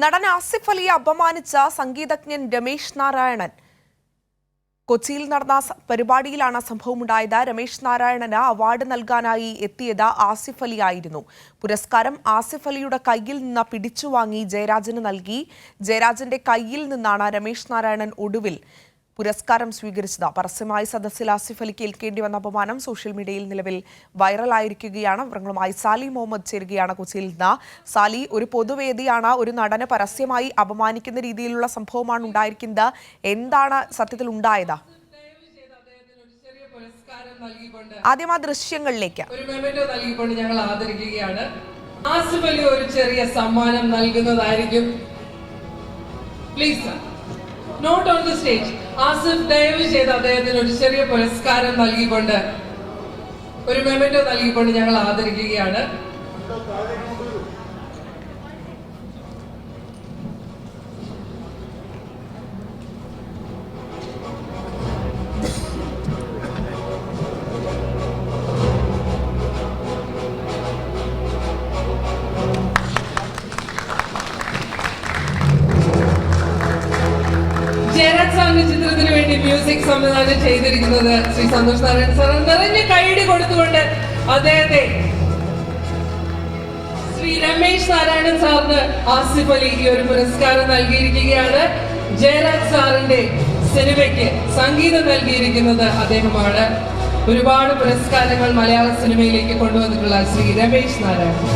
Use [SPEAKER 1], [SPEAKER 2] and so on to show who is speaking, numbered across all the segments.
[SPEAKER 1] നടൻ ആസിഫ് അലിയെ അപമാനിച്ച സംഗീതജ്ഞൻ രമേശ് നാരായണൻ കൊച്ചിയിൽ നടന്ന പരിപാടിയിലാണ് സംഭവമുണ്ടായത്. രമേശ് നാരായണന് അവാർഡ് നൽകാനായി എത്തിയത് ആസിഫ് അലി ആയിരുന്നു. പുരസ്കാരം ആസിഫ് അലിയുടെ കയ്യിൽ നിന്ന് പിടിച്ചുവാങ്ങി ജയരാജന് നൽകി. ജയരാജന്റെ കയ്യിൽ നിന്നാണ് രമേശ് നാരായണൻ ഒടുവിൽ പുരസ്കാരം സ്വീകരിച്ചത്. പരസ്യമായി സദസ്സിൽ ആസിഫ് അലിക്ക് ഏൽക്കേണ്ടി വന്ന അപമാനം സോഷ്യൽ മീഡിയയിൽ നിലവിൽ വൈറലായിരിക്കുകയാണ്. വിവരങ്ങളുമായി സാലി മുഹമ്മദ് ചേരുകയാണ് കൊച്ചിയിൽ നിന്ന്. സാലി, ഒരു പൊതുവേദിയാണ്, ഒരു നടനെ പരസ്യമായി അപമാനിക്കുന്ന രീതിയിലുള്ള സംഭവമാണ് ഉണ്ടായിരിക്കുന്നത്. എന്താണ് സത്യത്തിൽ ഉണ്ടായത്? ആദ്യം ആ ദൃശ്യങ്ങളിലേക്ക്
[SPEAKER 2] ഒരു മെമന്റോ നൽകിക്കൊണ്ട് ഞങ്ങൾ ആദരിക്കുകയാണ്. ആസിഫ് അലി ഒരു ചെറിയ സമ്മാനം നൽകുന്നതായിരിക്കും. Please note on the stage. Asif ദയവ് ചെയ്ത് അദ്ദേഹത്തിന് ഒരു ചെറിയ പുരസ്കാരം നൽകിക്കൊണ്ട് ഒരു മെമന്റോ നൽകിക്കൊണ്ട് ഞങ്ങൾ ആദരിക്കുകയാണ്. ജയരാജ് സാറിന്റെ ചിത്രത്തിന് വേണ്ടി മ്യൂസിക് സംവിധാനം ചെയ്തിരിക്കുന്നത് ശ്രീ സന്തോഷ് നാരായണൻ സാർ. നിറഞ്ഞ കൈയടി കൊടുത്തുകൊണ്ട് അദ്ദേഹത്തെ ശ്രീ രമേശ് നാരായണൻ സാറിന് ആസിഫ് അലി ഈ ഒരു പുരസ്കാരം നൽകിയിരിക്കുകയാണ്. ജയരാജ് സാറിന്റെ സിനിമയ്ക്ക് സംഗീതം നൽകിയിരിക്കുന്നത് അദ്ദേഹമാണ്. ഒരുപാട് പുരസ്കാരങ്ങൾ മലയാള സിനിമയിലേക്ക് കൊണ്ടുവന്നിട്ടുള്ള ശ്രീ രമേശ് നാരായണൻ.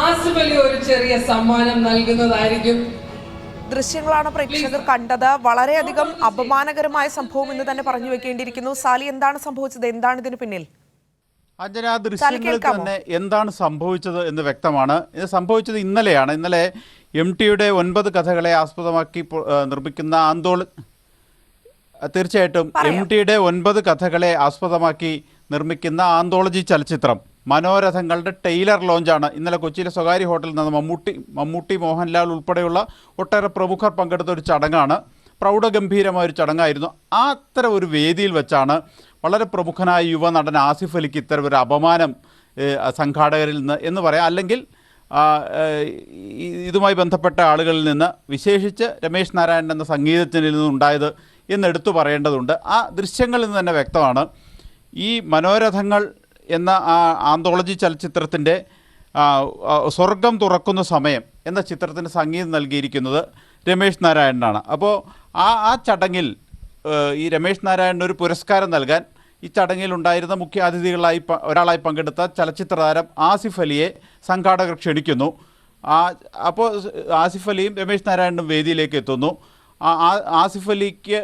[SPEAKER 2] ആസിഫ് അലി ഒരു ചെറിയ സമ്മാനം നൽകുന്നതായിരിക്കും.
[SPEAKER 1] ദൃശ്യങ്ങളാണ് പ്രേക്ഷകർ കണ്ടത്. വളരെയധികം അപമാനകരമായ സംഭവം എന്ന് തന്നെ പറഞ്ഞു വെക്കേണ്ടിയിരിക്കുന്നു. സാലി, എന്താണ് സംഭവിച്ചത്? എന്താണ് ഇതിന് പിന്നിൽ?
[SPEAKER 3] അഞ്ജന, ആ ദൃശ്യങ്ങളിൽ തന്നെ എന്താണ് സംഭവിച്ചത് എന്ന് വ്യക്തമാണ്. ഇത് സംഭവിച്ചത് ഇന്നലെയാണ്. ഇന്നലെ MTയുടെ 9 കഥകളെ ആസ്പദമാക്കി നിർമ്മിക്കുന്ന തീർച്ചയായിട്ടും MTയുടെ 9 കഥകളെ ആസ്പദമാക്കി നിർമ്മിക്കുന്ന ആന്തോളജി ചലച്ചിത്രം മനോരഥങ്ങളുടെ ട്രെയിലർ ലോഞ്ചാണ് ഇന്നലെ കൊച്ചിയിലെ സ്വകാര്യ ഹോട്ടലിൽ നിന്ന് മമ്മൂട്ടി, മോഹൻലാൽ ഉൾപ്പെടെയുള്ള ഒട്ടേറെ പ്രമുഖർ പങ്കെടുത്ത ഒരു ചടങ്ങാണ്. പ്രൗഢഗംഭീരമായ ഒരു ചടങ്ങായിരുന്നു. ആ അത്തരം ഒരു വേദിയിൽ വെച്ചാണ് വളരെ പ്രമുഖനായ യുവനടൻ ആസിഫ് അലിക്ക് ഇത്തരം ഒരു അപമാനം സംഘാടകരിൽ നിന്ന് എന്ന് പറയാം, അല്ലെങ്കിൽ ഇതുമായി ബന്ധപ്പെട്ട ആളുകളിൽ നിന്ന്, വിശേഷിച്ച് രമേശ് നാരായണൻ എന്ന സംഗീതജ്ഞനിൽ നിന്നുണ്ടായത് എന്നെടുത്തു പറയേണ്ടതുണ്ട്. ആ ദൃശ്യങ്ങളിൽ നിന്ന് തന്നെ വ്യക്തമാണ്. ഈ മനോരഥങ്ങൾ എന്ന ആ ആന്തോളജി ചലച്ചിത്രത്തിൻ്റെ സ്വർഗം തുറക്കുന്ന സമയം എന്ന ചിത്രത്തിന് സംഗീതം നൽകിയിരിക്കുന്നത് രമേശ് നാരായണനാണ്. അപ്പോൾ ആ ചടങ്ങിൽ ഈ രമേശ് നാരായണന് ഒരു പുരസ്കാരം നൽകാൻ ഈ ചടങ്ങിൽ ഉണ്ടായിരുന്ന മുഖ്യ അതിഥികളായി ഒരാളായി പങ്കെടുത്ത ചലച്ചിത്ര താരം ആസിഫ് അലിയെ സംഘാടകർ ക്ഷണിക്കുന്നു. അപ്പോൾ ആസിഫ് അലിയും രമേശ് നാരായണനും വേദിയിലേക്ക് എത്തുന്നു. ആസിഫ് അലിക്ക്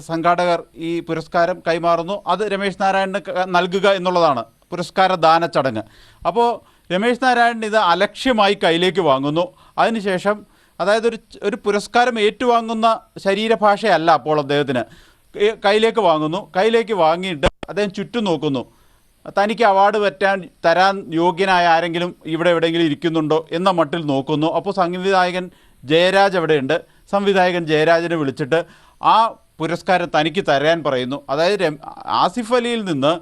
[SPEAKER 3] സംഘാടകർ ഈ പുരസ്കാരം കൈമാറുന്നു. അത് രമേശ് നാരായണന് നൽകുക എന്നുള്ളതാണ് പുരസ്കാര ദാന ചടങ്ങ്. അപ്പോൾ രമേശ് നാരായണൻ ഇത് അലക്ഷ്യമായി കയ്യിലേക്ക് വാങ്ങുന്നു. അതിനുശേഷം, അതായത് ഒരു പുരസ്കാരം ഏറ്റുവാങ്ങുന്ന ശരീരഭാഷയല്ല അപ്പോൾ അദ്ദേഹത്തിന്. കയ്യിലേക്ക് വാങ്ങുന്നു. കയ്യിലേക്ക് വാങ്ങിയിട്ട് അദ്ദേഹം ചുറ്റും നോക്കുന്നു. തനിക്ക് അവാർഡ് തരാൻ യോഗ്യനായ ആരെങ്കിലും ഇവിടെ എവിടെയെങ്കിലും ഇരിക്കുന്നുണ്ടോ എന്ന മട്ടിൽ നോക്കുന്നു. അപ്പോൾ സംവിധായകൻ ജയരാജ് അവിടെയുണ്ട്. സംവിധായകൻ ജയരാജിനെ വിളിച്ചിട്ട് ആ പുരസ്കാരം തനിക്ക് തരാൻ പറയുന്നു. അതായത് ആസിഫ് അലിയിൽ നിന്ന്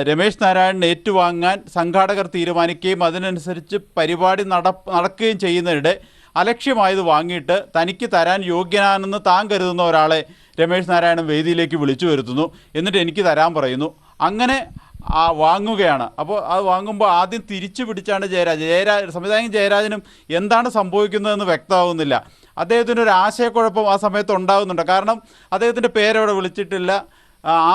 [SPEAKER 3] രമേശ് നാരായണൻ ഏറ്റുവാങ്ങാൻ സംഘാടകർ തീരുമാനിക്കുകയും അതിനനുസരിച്ച് പരിപാടി നടക്കുകയും ചെയ്യുന്നതിനിടെ അലക്ഷ്യമായത് വാങ്ങിയിട്ട് തനിക്ക് തരാൻ യോഗ്യനാണെന്ന് താൻ കരുതുന്ന ഒരാളെ രമേശ് നാരായണൻ വേദിയിലേക്ക് വിളിച്ചു വരുത്തുന്നു. എന്നിട്ട് എനിക്ക് തരാൻ പറയുന്നു. അങ്ങനെ വാങ്ങുകയാണ്. അപ്പോൾ അത് വാങ്ങുമ്പോൾ ആദ്യം തിരിച്ചു പിടിച്ചാണ് സംവിധായകൻ ജയരാജനും എന്താണ് സംഭവിക്കുന്നതെന്ന് വ്യക്തമാകുന്നില്ല. അദ്ദേഹത്തിനൊരു ആശയക്കുഴപ്പം ആ സമയത്ത് ഉണ്ടാകുന്നുണ്ട്. കാരണം അദ്ദേഹത്തിൻ്റെ പേരവിടെ വിളിച്ചിട്ടില്ല.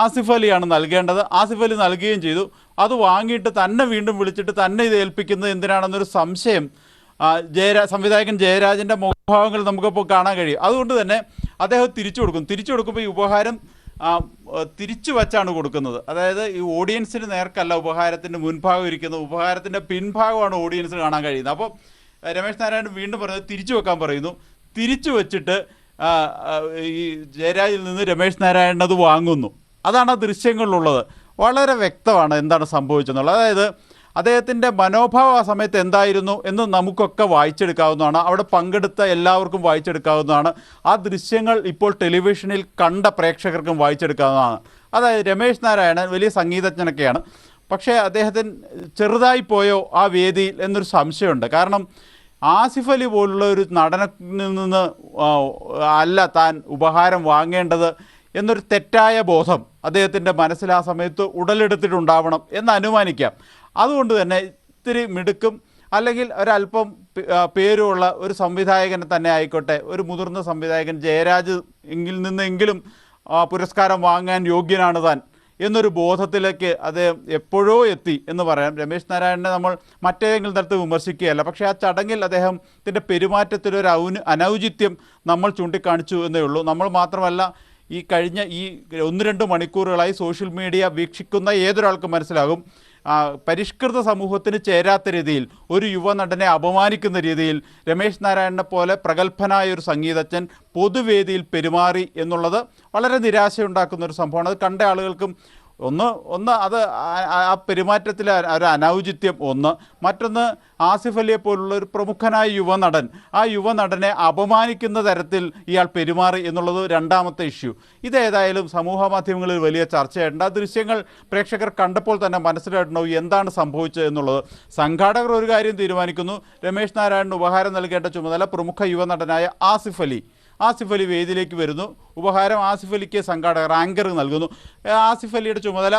[SPEAKER 3] ആസിഫ് അലിയാണ് നൽകേണ്ടത്. ആസിഫ് അലി നൽകുകയും ചെയ്തു. അത് വാങ്ങിയിട്ട് തന്നെ വീണ്ടും വിളിച്ചിട്ട് തന്നെ ഇത് ഏൽപ്പിക്കുന്നത് എന്തിനാണെന്നൊരു സംശയം സംവിധായകൻ ജയരാജൻ്റെ മുഖഭാവങ്ങൾ നമുക്കിപ്പോൾ കാണാൻ കഴിയും. അതുകൊണ്ട് തന്നെ അദ്ദേഹം തിരിച്ചു കൊടുക്കുമ്പോൾ ഈ ഉപഹാരം തിരിച്ചു വച്ചാണ് കൊടുക്കുന്നത്. അതായത് ഈ ഓഡിയൻസിന് നേർക്കല്ല ഉപഹാരത്തിൻ്റെ മുൻഭാഗം ഇരിക്കുന്നത്, ഉപഹാരത്തിൻ്റെ പിൻഭാഗമാണ് ഓഡിയൻസിന് കാണാൻ കഴിയുന്നത്. അപ്പോൾ രമേശ് നാരായണൻ വീണ്ടും പറയുന്നത് തിരിച്ചു വെക്കാൻ പറയുന്നു. തിരിച്ചു വച്ചിട്ട് ഈ ജയരാജിൽ നിന്ന് രമേശ് നാരായണൻ അത് വാങ്ങുന്നു. അതാണ് ആ ദൃശ്യങ്ങളിലുള്ളത്. വളരെ വ്യക്തമാണ് എന്താണ് സംഭവിച്ചെന്നുള്ളത്. അതായത് അദ്ദേഹത്തിൻ്റെ മനോഭാവം ആ സമയത്ത് എന്തായിരുന്നു എന്ന് നമുക്കൊക്കെ വായിച്ചെടുക്കാവുന്നതാണ്. അവിടെ പങ്കെടുത്ത എല്ലാവർക്കും വായിച്ചെടുക്കാവുന്നതാണ്. ആ ദൃശ്യങ്ങൾ ഇപ്പോൾ ടെലിവിഷനിൽ കണ്ട പ്രേക്ഷകർക്കും വായിച്ചെടുക്കാവുന്നതാണ്. അതായത് രമേശ് നാരായണൻ വലിയ സംഗീതജ്ഞനൊക്കെയാണ്. പക്ഷേ അദ്ദേഹത്തിന് ചെറുതായി പോയോ ആ വേദിയിൽ എന്നൊരു സംശയമുണ്ട്. കാരണം ആസിഫ് അലി പോലുള്ള ഒരു നടനിൽ നിന്ന് അല്ല താൻ ഉപഹാരം വാങ്ങേണ്ടത് എന്നൊരു തെറ്റായ ബോധം അദ്ദേഹത്തിൻ്റെ മനസ്സിൽ ആ സമയത്ത് ഉടലെടുത്തിട്ടുണ്ടാവണം എന്ന് അനുമാനിക്കാം. അതുകൊണ്ട് തന്നെ ഇത്തിരി മിടുക്കും അല്ലെങ്കിൽ ഒരല്പം പേരുള്ള ഒരു സംവിധായകന് തന്നെ ആയിക്കോട്ടെ, ഒരു മുതിർന്ന സംവിധായകൻ ജയരാജ് നിന്നെങ്കിലും പുരസ്കാരം വാങ്ങാൻ യോഗ്യനാണ് താൻ എന്നൊരു ബോധത്തിലേക്ക് അദ്ദേഹം എപ്പോഴോ എത്തി എന്ന് പറയാം. രമേശ് നാരായണനെ നമ്മൾ മറ്റേതെങ്കിലും തരത്തിൽ വിമർശിക്കുകയല്ല, പക്ഷേ ആ ചടങ്ങിൽ അദ്ദേഹത്തിൻ്റെ പെരുമാറ്റത്തിലൊരു അനൗചിത്യം നമ്മൾ ചൂണ്ടിക്കാണിച്ചു എന്നേ ഉള്ളൂ. നമ്മൾ മാത്രമല്ല, ഈ കഴിഞ്ഞ ഈ 1-2 മണിക്കൂറുകളായി സോഷ്യൽ മീഡിയ വീക്ഷിക്കുന്ന ഏതൊരാൾക്കും മനസ്സിലാകും, പരിഷ്കൃത സമൂഹത്തിന് ചേരാത്ത രീതിയിൽ ഒരു യുവനടനെ അപമാനിക്കുന്ന രീതിയിൽ രമേശ് നാരായണനെ പോലെ പ്രഗത്ഭനായ ഒരു സംഗീതജ്ഞൻ പൊതുവേദിയിൽ പെരുമാറി എന്നുള്ളത് വളരെ നിരാശയുണ്ടാക്കുന്ന ഒരു സംഭവമാണ്. അത് കണ്ട ആളുകൾക്കും ഒന്ന് അത് ആ പെരുമാറ്റത്തിലെ ഒരു അനൗചിത്യം ഒന്ന്, മറ്റൊന്ന് ആസിഫ് അലിയെ പോലുള്ള ഒരു പ്രമുഖനായ യുവനടൻ, ആ യുവനടനെ അപമാനിക്കുന്ന തരത്തിൽ ഇയാൾ പെരുമാറി എന്നുള്ളത് രണ്ടാമത്തെ ഇഷ്യൂ. ഇതേതായാലും സമൂഹ മാധ്യമങ്ങളിൽ വലിയ ചർച്ചയായിട്ടുണ്ട്. ആ ദൃശ്യങ്ങൾ പ്രേക്ഷകർ കണ്ടപ്പോൾ തന്നെ മനസ്സിലായിട്ടുണ്ടാവും എന്താണ് സംഭവിച്ചത് എന്നുള്ളത്. സംഘാടകർ ഒരു കാര്യം തീരുമാനിക്കുന്നു, രമേശ് നാരായണന് ഉപഹാരം നൽകേണ്ട ചുമതല പ്രമുഖ യുവനടനായ ആസിഫ് അലി വേദിയിലേക്ക് വരുന്നു. ഉപഹാരം ആസിഫ് അലിക്ക് സംഘാടകർ ആങ്കർ നൽകുന്നു. ആസിഫ് അലിയുടെ ചുമതല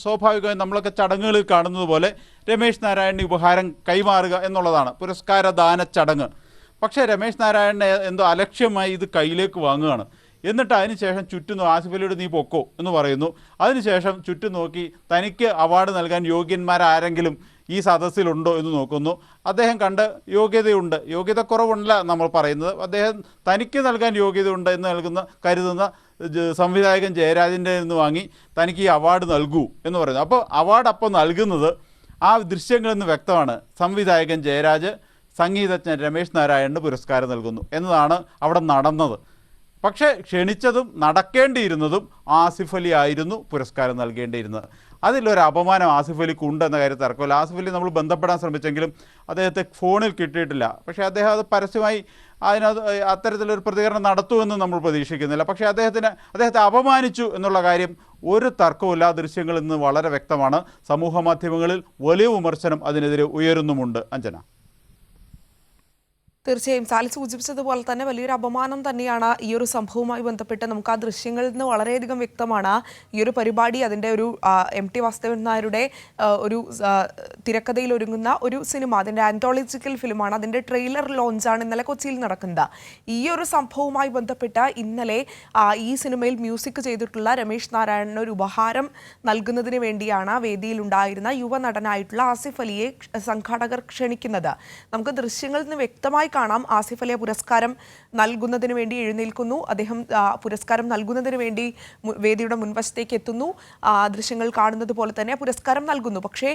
[SPEAKER 3] സ്വാഭാവികമായും നമ്മളൊക്കെ ചടങ്ങുകളിൽ കാണുന്നത് പോലെ രമേശ് നാരായണന് ഉപഹാരം കൈമാറുക എന്നുള്ളതാണ് പുരസ്കാരദാന ചടങ്ങ്. പക്ഷേ രമേശ് നാരായണനെ എന്തോ അലക്ഷ്യമായി ഇത് കയ്യിലേക്ക് വാങ്ങുകയാണ്. എന്നിട്ട് അതിനുശേഷം ചുറ്റും ആസിഫ് അലിയോട് നീ പൊക്കോ എന്ന് പറയുന്നു. അതിനുശേഷം ചുറ്റും നോക്കി തനിക്ക് അവാർഡ് നൽകാൻ യോഗ്യന്മാരാരെങ്കിലും ഈ സദസ്സിലുണ്ടോ എന്ന് നോക്കുന്നു. അദ്ദേഹം കണ്ട് യോഗ്യതയുണ്ട്, യോഗ്യതക്കുറവല്ല നമ്മൾ പറയുന്നത്, അദ്ദേഹം തനിക്ക് നൽകാൻ യോഗ്യതയുണ്ട് എന്ന് കരുതുന്ന സംവിധായകൻ ജയരാജിൻ്റെ നിന്ന് വാങ്ങി തനിക്ക് ഈ അവാർഡ് നൽകൂ എന്ന് പറയുന്നു. അപ്പോൾ അവാർഡ് അപ്പോൾ നൽകുന്നത് ആ ദൃശ്യങ്ങളിൽ നിന്ന് വ്യക്തമാണ്. സംവിധായകൻ ജയരാജ് സംഗീതജ്ഞൻ രമേശ് നാരായണന് പുരസ്കാരം നൽകുന്നു എന്നതാണ് അവിടെ നടന്നത്. പക്ഷേ ക്ഷണിച്ചതും നടക്കേണ്ടിയിരുന്നതും ആസിഫ് അലി ആയിരുന്നു പുരസ്കാരം നൽകേണ്ടിയിരുന്നത്. അതിലൊരു അപമാനം ആസിഫ് അലിക്ക് ഉണ്ടെന്ന കാര്യം തർക്കമില്ല. ആസിഫ് അലി നമ്മൾ ബന്ധപ്പെടാൻ ശ്രമിച്ചെങ്കിലും അദ്ദേഹത്തെ ഫോണിൽ കിട്ടിയിട്ടില്ല. പക്ഷേ അദ്ദേഹം അത് പരസ്യമായി അത്തരത്തിലൊരു പ്രതികരണം നടത്തുമെന്ന് നമ്മൾ പ്രതീക്ഷിക്കുന്നില്ല. പക്ഷേ അദ്ദേഹത്തെ അപമാനിച്ചു എന്നുള്ള കാര്യം ഒരു തർക്കവുമില്ല. ദൃശ്യങ്ങളിൽ നിന്ന് വളരെ വ്യക്തമാണ്. സമൂഹ മാധ്യമങ്ങളിൽ വലിയ വിമർശനം അതിനെതിരെ ഉയരുന്നുമുണ്ട്. അഞ്ജന,
[SPEAKER 1] തീർച്ചയായും സാലി സൂചിപ്പിച്ചതുപോലെ തന്നെ വലിയൊരു അപമാനം തന്നെയാണ് ഈ ഒരു സംഭവവുമായി ബന്ധപ്പെട്ട് നമുക്ക് ആ ദൃശ്യങ്ങളിൽ നിന്ന് വളരെയധികം വ്യക്തമാണ്. ഈ ഒരു പരിപാടി അതിൻ്റെ ഒരു MT വാസുദേവൻ നായരുടെ ഒരു തിരക്കഥയിൽ ഒരുങ്ങുന്ന ഒരു സിനിമ, അതിൻ്റെ ആന്തോളജിക്കൽ ഫിലിമാണ്. അതിൻ്റെ ട്രെയിലർ ലോഞ്ചാണ് ഇന്നലെ കൊച്ചിയിൽ നടക്കുന്നത്. ഈ ഒരു സംഭവവുമായി ബന്ധപ്പെട്ട് ഇന്നലെ ഈ സിനിമയിൽ മ്യൂസിക് ചെയ്തിട്ടുള്ള രമേശ് നാരായണന് ഒരു ഉപഹാരം നൽകുന്നതിന് വേണ്ടിയാണ് വേദിയിലുണ്ടായിരുന്ന യുവനടനായിട്ടുള്ള ആസിഫ് അലിയെ സംഘാടകർ ക്ഷണിക്കുന്നത്. നമുക്ക് ദൃശ്യങ്ങളിൽ നിന്ന് വ്യക്തമായി കാണാം. ആസിഫ് അലിയെ പുരസ്കാരം നൽകുന്നതിന് വേണ്ടി എഴുന്നേൽക്കുന്നു. അദ്ദേഹം പുരസ്കാരം നൽകുന്നതിന് വേണ്ടി വേദിയുടെ മുൻവശത്തേക്ക് എത്തുന്നു. ദൃശ്യങ്ങൾ കാണുന്നത് പോലെ തന്നെ പുരസ്കാരം നൽകുന്നു. പക്ഷേ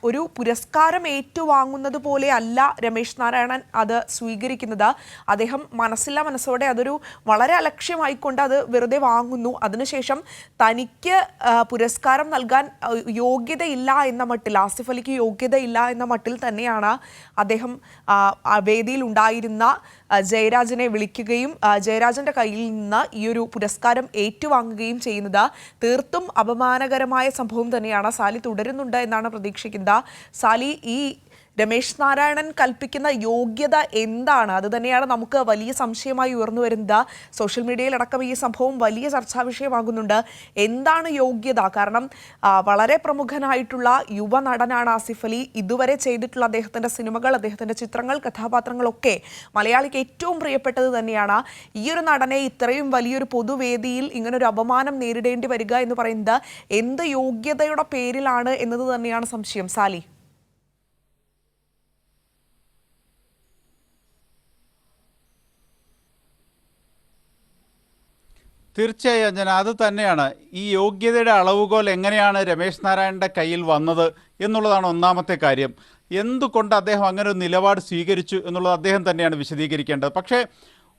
[SPEAKER 1] ഒരു പുരസ്കാരം ഏറ്റുവാങ്ങുന്നത് പോലെ അല്ല രമേശ് നാരായണൻ അത് സ്വീകരിക്കുന്നത്. അദ്ദേഹം മനസ്സോടെ അതൊരു വളരെ അലക്ഷ്യമായിക്കൊണ്ട് അത് വെറുതെ വാങ്ങുന്നു. അതിനുശേഷം തനിക്ക് പുരസ്കാരം നൽകാൻ യോഗ്യതയില്ല എന്ന മട്ടിൽ, ആസിഫ് അലിക്ക് യോഗ്യതയില്ല എന്ന മട്ടിൽ തന്നെയാണ് അദ്ദേഹം വേദിയിൽ ഉണ്ടായിരുന്ന ജയരാജനെ വിളിക്കുകയും ജയരാജന്റെ കയ്യിൽ നിന്ന് ഈ ഒരു പുരസ്കാരം ഏറ്റുവാങ്ങുകയും ചെയ്യുന്നത് തീർത്തും അപമാനകരമായ സംഭവം തന്നെയാണ്. സാലി തുടരുന്നുണ്ട് എന്നാണ് പ്രതീക്ഷിക്കുന്നത്. സാലി, ഈ രമേശ് നാരായണൻ കൽപ്പിക്കുന്ന യോഗ്യത എന്താണ്? അത് തന്നെയാണ് നമുക്ക് വലിയ സംശയമായി ഉയർന്നു വരുന്നത്. സോഷ്യൽ മീഡിയയിലടക്കം ഈ സംഭവം വലിയ ചർച്ചാ വിഷയമാകുന്നുണ്ട്. എന്താണ് യോഗ്യത? കാരണം വളരെ പ്രമുഖനായിട്ടുള്ള യുവനടനാണ് ആസിഫ് അലി. ഇതുവരെ ചെയ്തിട്ടുള്ള അദ്ദേഹത്തിൻ്റെ സിനിമകൾ, അദ്ദേഹത്തിൻ്റെ ചിത്രങ്ങൾ, കഥാപാത്രങ്ങളൊക്കെ മലയാളിക്ക് ഏറ്റവും പ്രിയപ്പെട്ടത് തന്നെയാണ്. ഈ ഒരു നടനെ ഇത്രയും വലിയൊരു പൊതുവേദിയിൽ ഇങ്ങനൊരു അപമാനം നേരിടേണ്ടി വരിക എന്ന് പറയുന്നത് എന്ത് യോഗ്യതയുടെ പേരിലാണ് എന്നത് തന്നെയാണ് സംശയം. സാലി,
[SPEAKER 3] തീർച്ചയായും അഞ്ജന, അത് തന്നെയാണ് ഈ യോഗ്യതയുടെ അളവുകോൽ എങ്ങനെയാണ് രമേശ് നാരായണൻ്റെ കയ്യിൽ വന്നത് എന്നുള്ളതാണ് ഒന്നാമത്തെ കാര്യം. എന്തുകൊണ്ട് അദ്ദേഹം അങ്ങനെ ഒരു നിലപാട് സ്വീകരിച്ചു എന്നുള്ളത് അദ്ദേഹം തന്നെയാണ് വിശദീകരിക്കേണ്ടത്. പക്ഷേ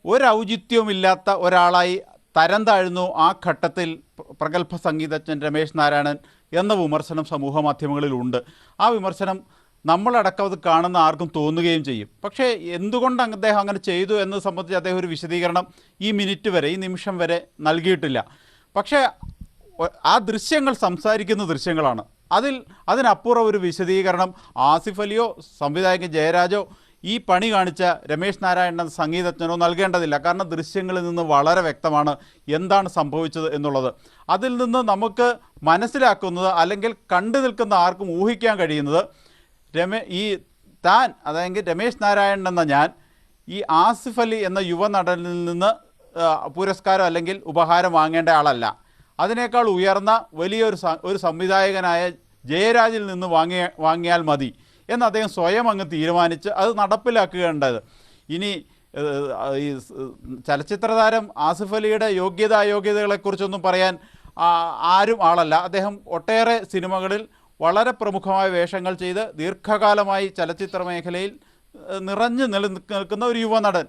[SPEAKER 3] ഒരൗചിത്യവുമില്ലാത്ത ഒരാളായി തരം താഴ്ന്നു ആ ഘട്ടത്തിൽ പ്രഗത്ഭ സംഗീതജ്ഞൻ രമേശ് നാരായണൻ എന്ന വിമർശനം സമൂഹ മാധ്യമങ്ങളിലുണ്ട്. ആ വിമർശനം നമ്മളടക്കം അത് കാണുന്ന ആർക്കും തോന്നുകയും ചെയ്യും. പക്ഷേ എന്തുകൊണ്ട് അദ്ദേഹം അങ്ങനെ ചെയ്തു എന്നത് സംബന്ധിച്ച് അദ്ദേഹം ഒരു വിശദീകരണം ഈ നിമിഷം വരെ നൽകിയിട്ടില്ല. പക്ഷേ ആ ദൃശ്യങ്ങൾ സംസാരിക്കുന്ന ദൃശ്യങ്ങളാണ്. അതിനപ്പുറം ഒരു വിശദീകരണം ആസിഫ് അലിയോ സംവിധായകൻ ജയരാജോ ഈ പണി കാണിച്ച രമേശ് നാരായണൻ എന്ന സംഗീതജ്ഞനോ നൽകേണ്ടതില്ല. കാരണം ദൃശ്യങ്ങളിൽ നിന്ന് വളരെ വ്യക്തമാണ് എന്താണ് സംഭവിച്ചത് എന്നുള്ളത്. അതിൽ നിന്ന് നമുക്ക് മനസ്സിലാക്കുന്നത് അല്ലെങ്കിൽ കണ്ടു നിൽക്കുന്ന ആർക്കും ഊഹിക്കാൻ കഴിയുന്നത് അതായത് രമേശ് നാരായണൻ എന്ന ഞാൻ ഈ ആസിഫ് അലി എന്ന യുവനടനിൽ നിന്ന് പുരസ്കാരം അല്ലെങ്കിൽ ഉപഹാരം വാങ്ങേണ്ട ആളല്ല. അതിനേക്കാൾ ഉയർന്ന ഒരു സംവിധായകനായ ജയരാജിൽ നിന്ന് വാങ്ങിയാൽ മതി എന്ന് അദ്ദേഹം സ്വയം അങ്ങ് തീരുമാനിച്ച് അത് നടപ്പിലാക്കുകയുണ്ടായത്. ഇനി ഈ ചലച്ചിത്ര താരം ആസിഫ് അലിയുടെ അയോഗ്യതകളെക്കുറിച്ചൊന്നും പറയാൻ ആരും ആളല്ല. അദ്ദേഹം ഒട്ടേറെ സിനിമകളിൽ വളരെ പ്രമുഖമായ വേഷങ്ങൾ ചെയ്ത് ദീർഘകാലമായി ചലച്ചിത്ര മേഖലയിൽ നിറഞ്ഞു നിൽക്കുന്ന ഒരു യുവനടൻ.